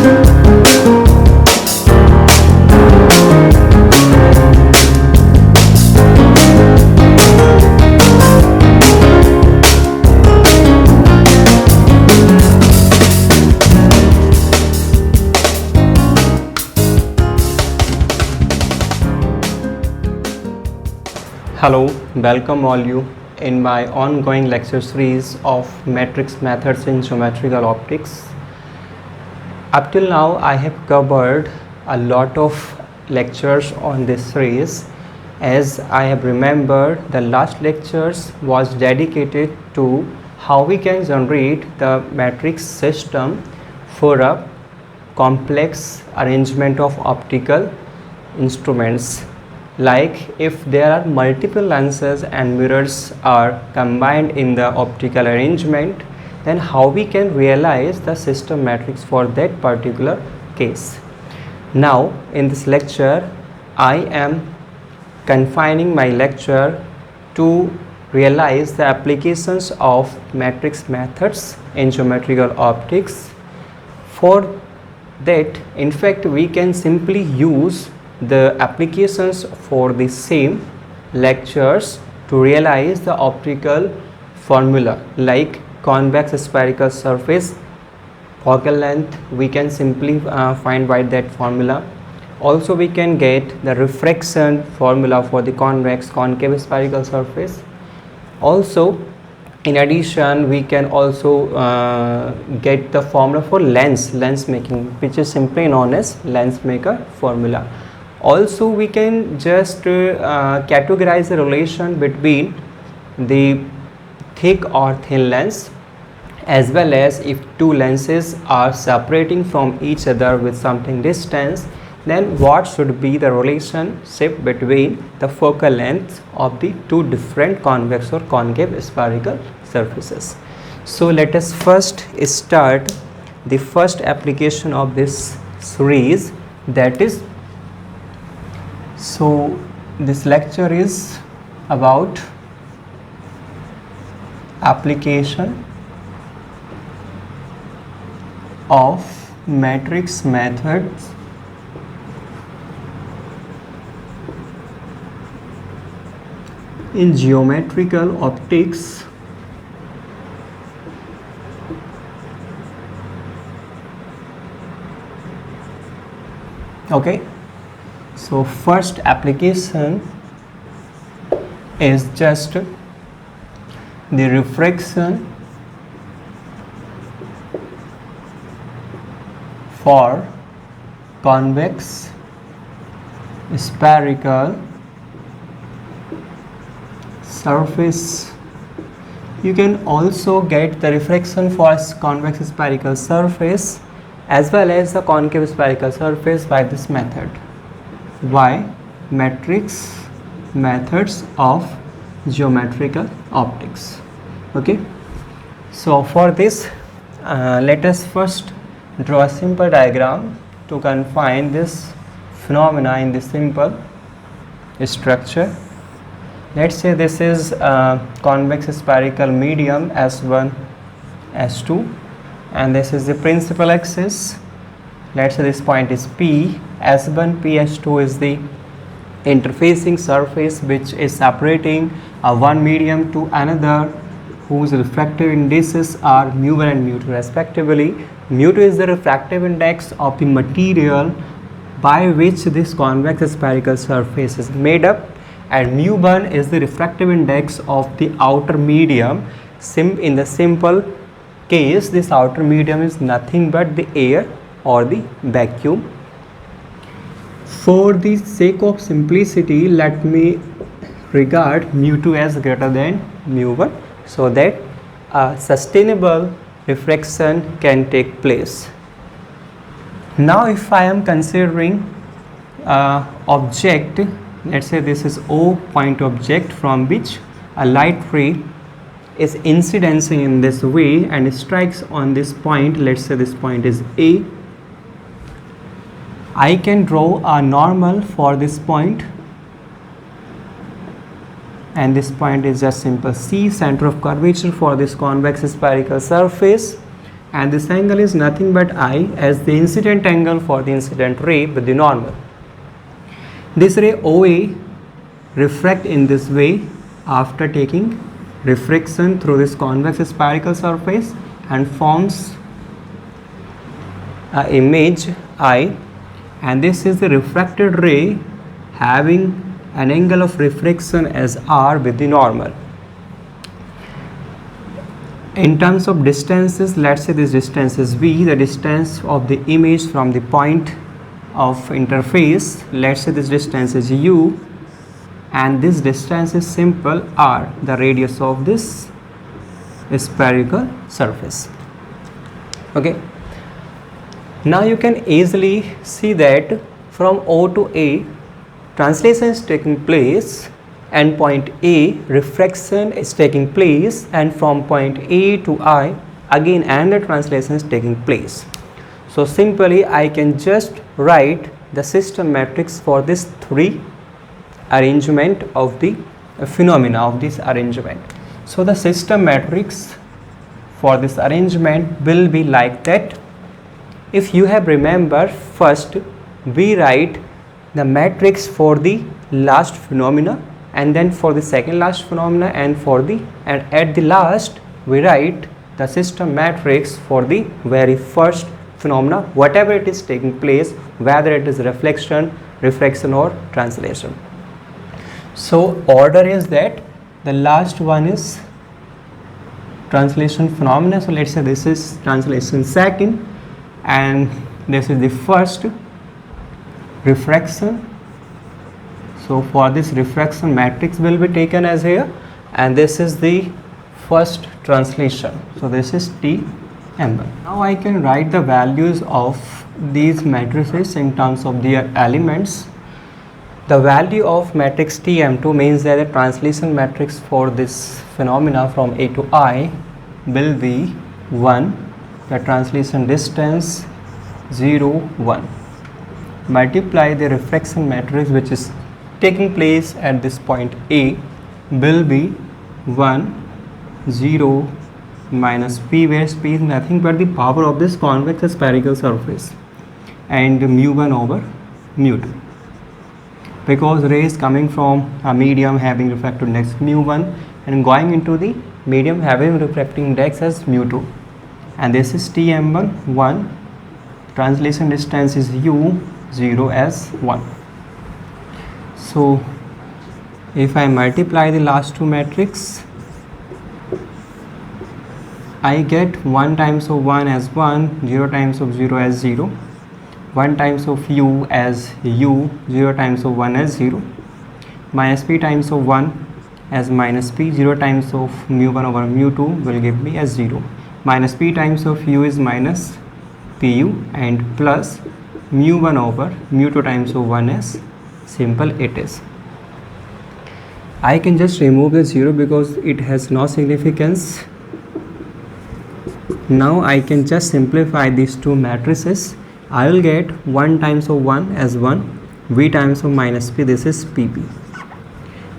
Hello, welcome all you in my ongoing lecture series of matrix methods in geometrical optics. Up till now I have covered a lot of lectures on this series. As I have remembered, the last lectures was dedicated to how we can generate the matrix system for a complex arrangement of optical instruments. Like if there are multiple lenses and mirrors are combined in the optical arrangement, then how we can realize the system matrix for that particular case. Now in this lecture I am confining my lecture to realize the applications of matrix methods in geometrical optics. For that, in fact, we can simply use the applications for the same lectures to realize the optical formula, like convex spherical surface focal length we can simply find by that formula. Also we can get the refraction formula for the convex concave spherical surface. Also in addition we can also get the formula for lens making, which is simply known as lens maker formula. Also we can just categorize the relation between the thick or thin lens, as well as if two lenses are separating from each other with something distance, then what should be the relationship between the focal length of the two different convex or concave spherical surfaces. So let us first start the first application of this series, that is, so this lecture is about application of matrix methods in geometrical optics okay. So first application is just the refraction for convex spherical surface. You can also get the refraction for convex spherical surface as well as the concave spherical surface by this method. Why? Matrix methods of geometrical optics. Okay, so for this let us first draw a simple diagram to confine this phenomena in this simple structure. Let's say this is a convex spherical medium S1 S2 and this is the principal axis. Let's say this point is P. S1 PS2 is the interfacing surface which is separating one medium to another, whose refractive indices are mu1 and mu2 respectively. Mu2 is the refractive index of the material by which this convex spherical surface is made up, and mu1 is the refractive index of the outer medium. In the simple case, this outer medium is nothing but the air or the vacuum. For the sake of simplicity, let me regard mu2 as greater than mu1 so that a sustainable refraction can take place. Now if I am considering object, let's say this is O point object from which a light ray is incidencing in this way and strikes on this point. Let's say this point is A. I can draw a normal for this point, and this point is just simple C, center of curvature for this convex spherical surface, and this angle is nothing but I as the incident angle for the incident ray with the normal. This ray OA refract in this way after taking refraction through this convex spherical surface and forms an image I, and this is the refracted ray having an angle of refraction as R with the normal. In terms of distances, let's say this distance is V, the distance of the image from the point of interface, let's say this distance is U, and this distance is simple R, the radius of this spherical surface. Okay, now you can easily see that from O to A translation is taking place, and point A refraction is taking place, and from point A to I again another translation is taking place. So simply I can just write the system matrix for this three arrangement of the phenomena of this arrangement. So the system matrix for this arrangement will be like that. If you have remembered, first we write the matrix for the last phenomena, and then for the second last phenomena, and at the last we write the system matrix for the very first phenomena, whatever it is taking place, whether it is refraction or translation. So order is that the last one is translation phenomena, so let's say this is translation second, and this is the first refraction. So for this refraction matrix will be taken as here, and this is the first translation, so this is Tm1. Now I can write the values of these matrices in terms of their elements. The value of matrix Tm2 means that the translation matrix for this phenomena from A to I will be 1, the translation distance 0, 1. Multiply the refraction matrix which is taking place at this point A will be 1, 0 minus P, where P is nothing but the power of this convex spherical surface, and mu1 over mu2. Because ray is coming from a medium having refractive index mu1 and going into the medium having refracting index as mu2, and this is Tm1 1, translation distance is u 0 as 1. So if I multiply the last two matrix, I get 1 times of 1 as 1, 0 times of 0 as 0, 1 times of u as u, 0 times of 1 as 0, minus p times of 1 as minus p, 0 times of mu1 over mu2 will give me as 0, minus p times of u is minus pu, and plus mu1 over mu2 times of 1 as simple it is. I can just remove the 0 because it has no significance. Now I can just simplify these two matrices. I will get 1 times of 1 as 1, v times of minus p, this is pp,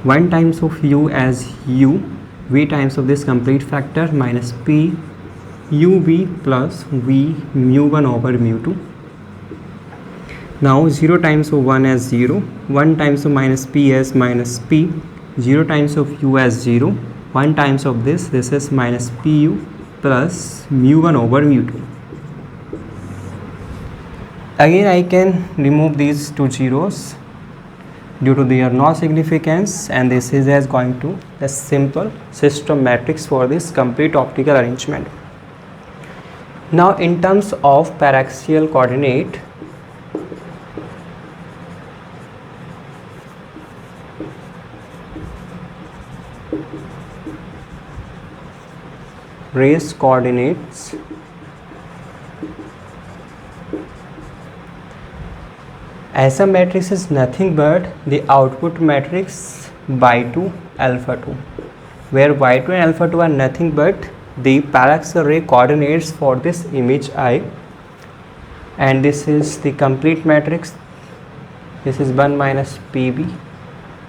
1 times of u as u, v times of this complete factor minus p uv plus v mu1 over mu2. Now 0 times of 1 as 0, 1 times of minus p as minus p, 0 times of u as 0, 1 times of this is minus pu plus mu1 over mu2. Again I can remove these two zeros due to their no significance, and this is as going to the simple system matrix for this complete optical arrangement. Now in terms of paraxial coordinate, rays coordinates, ISA matrix is nothing but the output matrix by 2 alpha 2, where y2 and alpha 2 are nothing but the paraxial ray coordinates for this image I, and this is the complete matrix. This is 1 minus pb,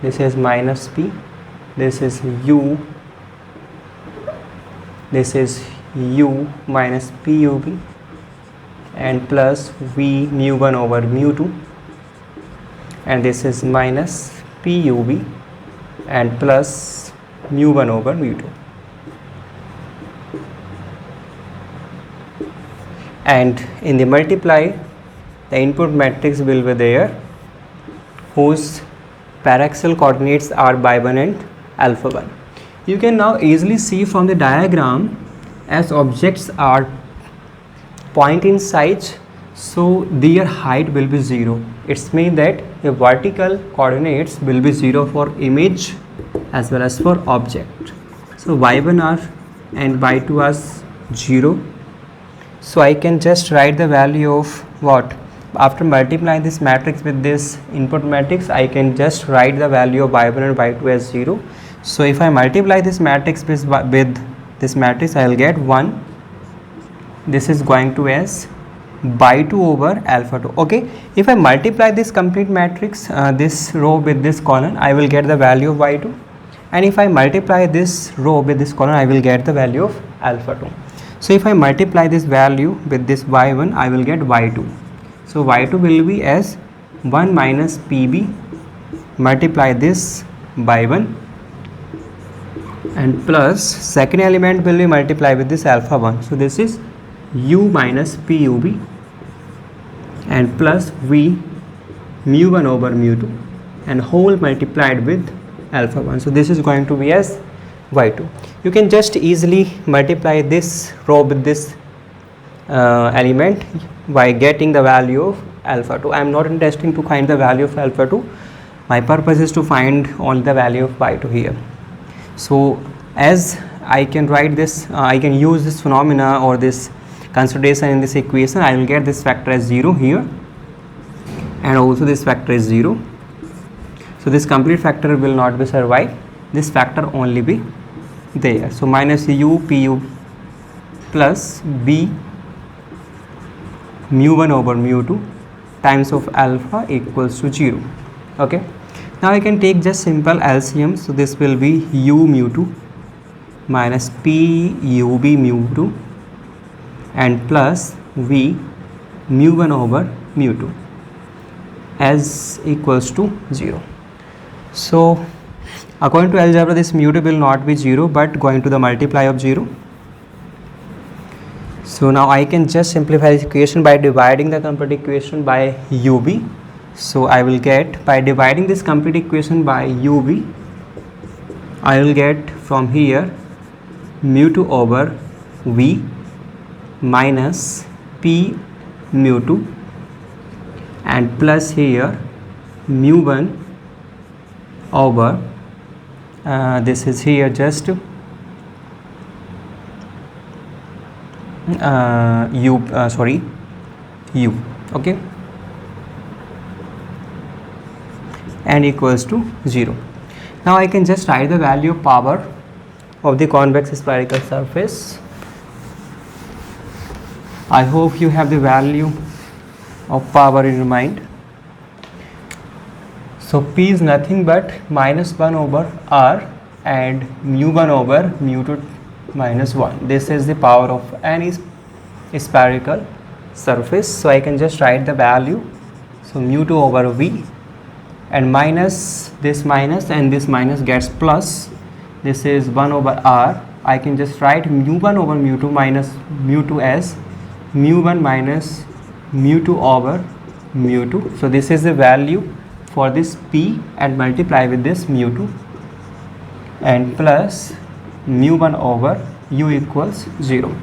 this is minus p, this is u, this is u minus pub and plus v mu1 over mu2, and this is minus pub and plus mu1 over mu2. And in the multiply, the input matrix will be there whose paraxial coordinates are by 1 and alpha 1. You can now easily see from the diagram, as objects are point in size, so their height will be 0. It's mean that the vertical coordinates will be 0 for image as well as for object. So y1 are and y2 are 0. So I can just write the value of what? After multiplying this matrix with this input matrix, I can just write the value of y1 and y2 as 0. So if I multiply this matrix with this matrix, I will get 1. This is going to as by2 over alpha 2. Okay, if I multiply this complete matrix, this row with this column, I will get the value of y2, and if I multiply this row with this column, I will get the value of alpha 2. So if I multiply this value with this y1, I will get y2. So y2 will be as 1 minus pb multiply this by 1 and plus second element will be multiplied with this alpha 1. So this is u minus pub and plus v mu1 over mu2 and whole multiplied with alpha 1. So this is going to be as y2. You can just easily multiply this row with this element by getting the value of alpha 2. I am not interested to find the value of alpha 2. My purpose is to find only the value of y2 here. So as I can write this, I can use this phenomena or this consideration in this equation. I will get this factor as 0 here and also this factor is 0. So this complete factor will not be survive. This factor only be there. So minus u pu plus b mu1 over mu2 times of alpha equals to 0. Okay, now I can take just simple LCM. So this will be u mu2 minus p ub mu2 and plus v mu1 over mu2 as equals to 0. So according to algebra, this mu2 will not be 0 but going to the multiply of 0. So now I can just simplify this equation by dividing the complete equation by ub. So I will get, by dividing this complete equation by ub, I will get from here mu2 over v minus p mu2 and plus here mu1 over this is here just u okay, and equals to 0. Now I can just write the value of power of the convex spherical surface. I hope you have the value of power in your mind. So P is nothing but minus 1 over r and mu1 over mu2 minus 1. This is the power of any spherical surface. So I can just write the value. So mu2 over v and minus this minus and this minus gets plus. This is 1 over r. I can just write mu1 over mu2 minus mu2 as mu1 minus mu2 over mu2. So this is the value for this p and multiply with this mu2 and plus mu1 over u equals 0.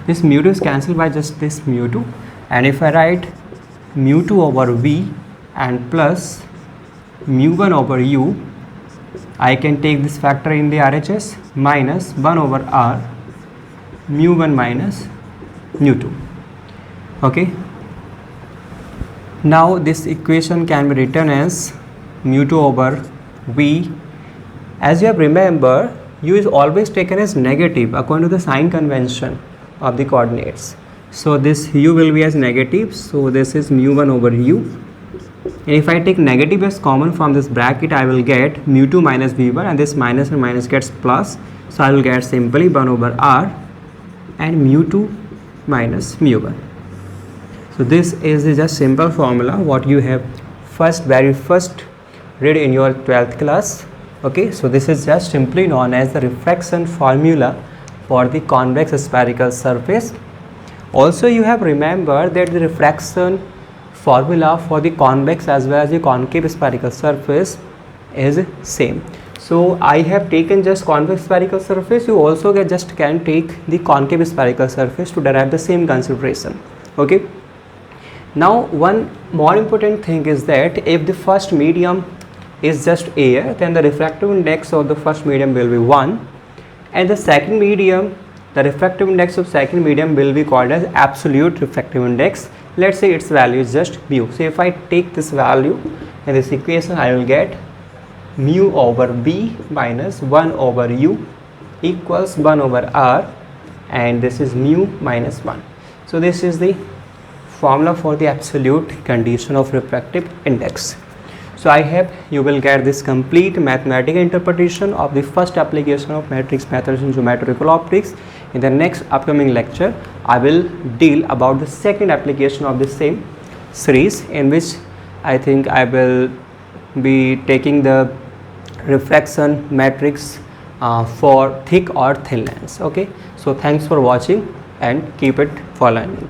This mu2 is cancelled by just this mu2, and if I write mu2 over v and plus mu1 over u, I can take this factor in the RHS minus 1 over r mu1 minus mu2. Okay. Now this equation can be written as mu2 over v. As you have remember, u is always taken as negative according to the sign convention of the coordinates. So this u will be as negative. So this is mu1 over u. And if I take negative as common from this bracket, I will get mu2 minus v1, and this minus and minus gets plus. So I will get simply 1 over r and mu2 minus mu1. So this is the just simple formula what you have very first read in your 12th class. Okay, so this is just simply known as the refraction formula for the convex spherical surface. Also you have remembered that the refraction formula for the convex as well as the concave spherical surface is same. So I have taken just convex spherical surface, you also can take the concave spherical surface to derive the same consideration. Okay. Now one more important thing is that if the first medium is just air, then the refractive index of the first medium will be 1, and the second medium, the refractive index of second medium will be called as absolute refractive index. Let's say its value is just mu. So if I take this value in this equation, I will get mu over b minus 1 over u equals 1 over r, and this is mu minus 1. So this is the formula for the absolute condition of refractive index. So I hope you will get this complete mathematical interpretation of the first application of matrix methods in geometrical optics. In the next upcoming lecture, I will deal about the second application of the same series, in which I think I will be taking the refraction matrix for thick or thin lens. Okay, so thanks for watching and keep it following.